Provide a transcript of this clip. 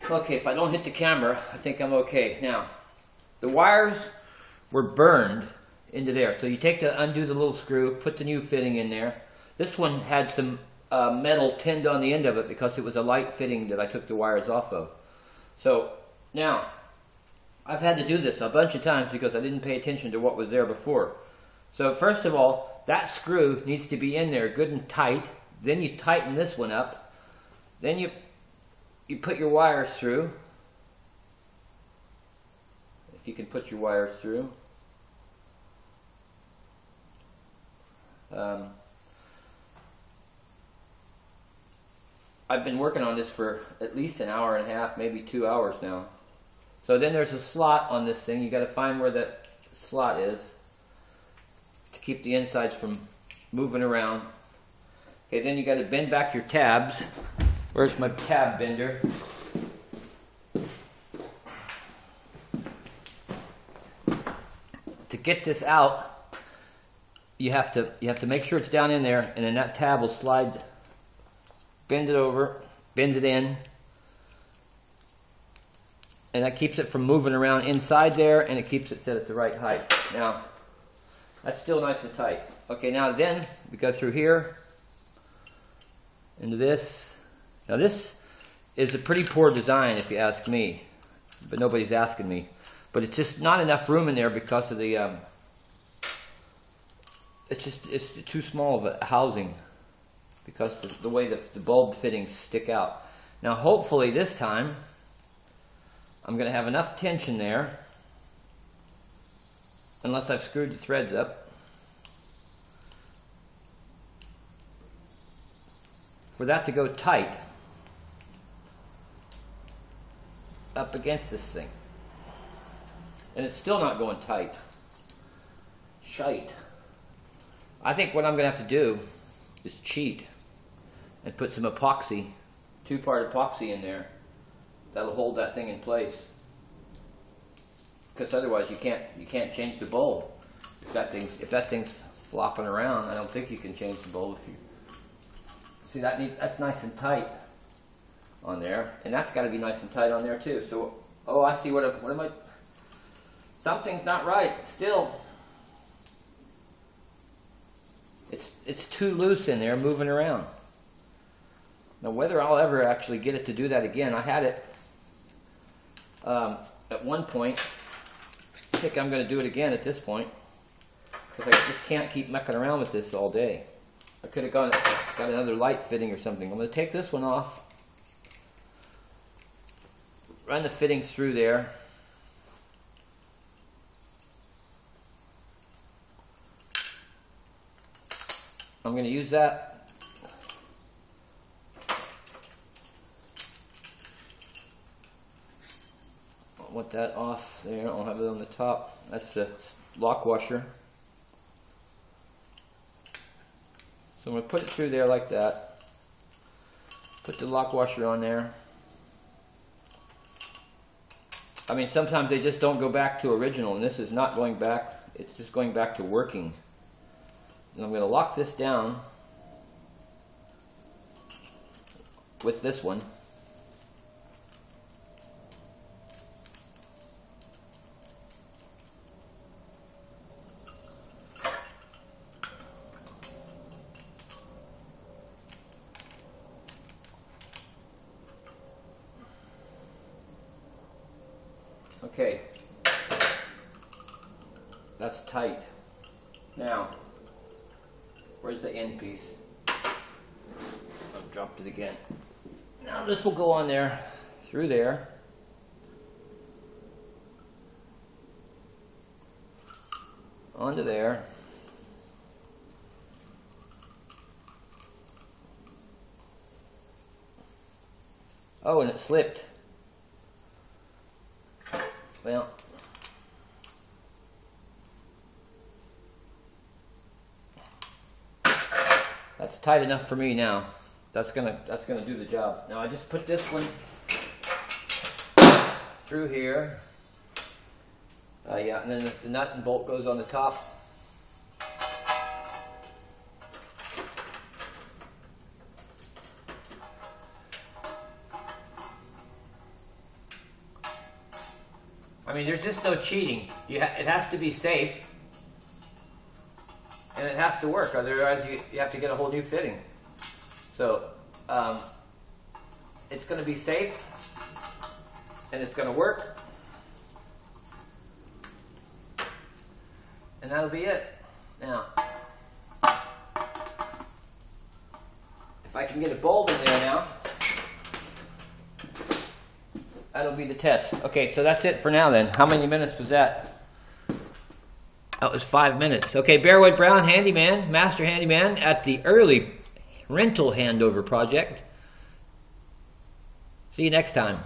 Okay, if I don't hit the camera, I think I'm okay. Now, the wires were burned into there. So you undo the little screw, put the new fitting in there. This one had some metal tinned on the end of it because it was a light fitting that I took the wires off of. So now, I've had to do this a bunch of times because I didn't pay attention to what was there before. So first of all, that screw needs to be in there good and tight. Then you tighten this one up. Then you put your wires through. If you can put your wires through. I've been working on this for at least an hour and a half, maybe 2 hours now. So then there's a slot on this thing. You got to find where that slot is to keep the insides from moving around. Okay, then you got to bend back your tabs. Where's my tab bender? To get this out, you have to make sure it's down in there, and then that tab will slide. Bend it over, bend it in, and that keeps it from moving around inside there, and it keeps it set at the right height. Now, that's still nice and tight. Okay, now then, we go through here, into this. Now this is a pretty poor design if you ask me, but nobody's asking me. But it's just not enough room in there because of the, it's too small of a housing. Because the way the bulb fittings stick out. Now hopefully this time I'm going to have enough tension there, unless I've screwed the threads up, for that to go tight up against this thing. And it's still not going tight. Shite. I think what I'm going to have to do is cheat and put some epoxy, 2-part epoxy in there. That'll hold that thing in place. Because otherwise you can't change the bulb. If that thing's flopping around, I don't think you can change the bulb. See, that's nice and tight on there, and that's got to be nice and tight on there too. So, oh, I see what am I? Something's not right. Still, it's too loose in there, moving around. Now, whether I'll ever actually get it to do that again, I had it at one point. I think I'm going to do it again at this point because I just can't keep mucking around with this all day. I could have got another light fitting or something. I'm going to take this one off, run the fittings through there. I'm going to use that. I want that off there. I'll have it on the top. That's the lock washer. So I'm going to put it through there like that. Put the lock washer on there. I mean, sometimes they just don't go back to original, and this is not going back. It's just going back to working. And I'm going to lock this down with this one. Okay, that's tight. Now, where's the end piece? I've dropped it again. Now this will go on there, through there. Onto there. Oh, and it slipped. Well, that's tight enough for me now. That's gonna do the job. Now I just put this one through here. Yeah, and then the nut and bolt goes on the top. I mean, there's just no cheating. It has to be safe. And it has to work, otherwise you have to get a whole new fitting. So, it's going to be safe, and it's going to work. And that'll be it. Now, if I can get a bulb in there now, that'll be the test. Okay, so that's it for now then. How many minutes was that? That was 5 minutes. Okay, Bearwoodbrown handyman, master handyman at the early rental handover project. See you next time.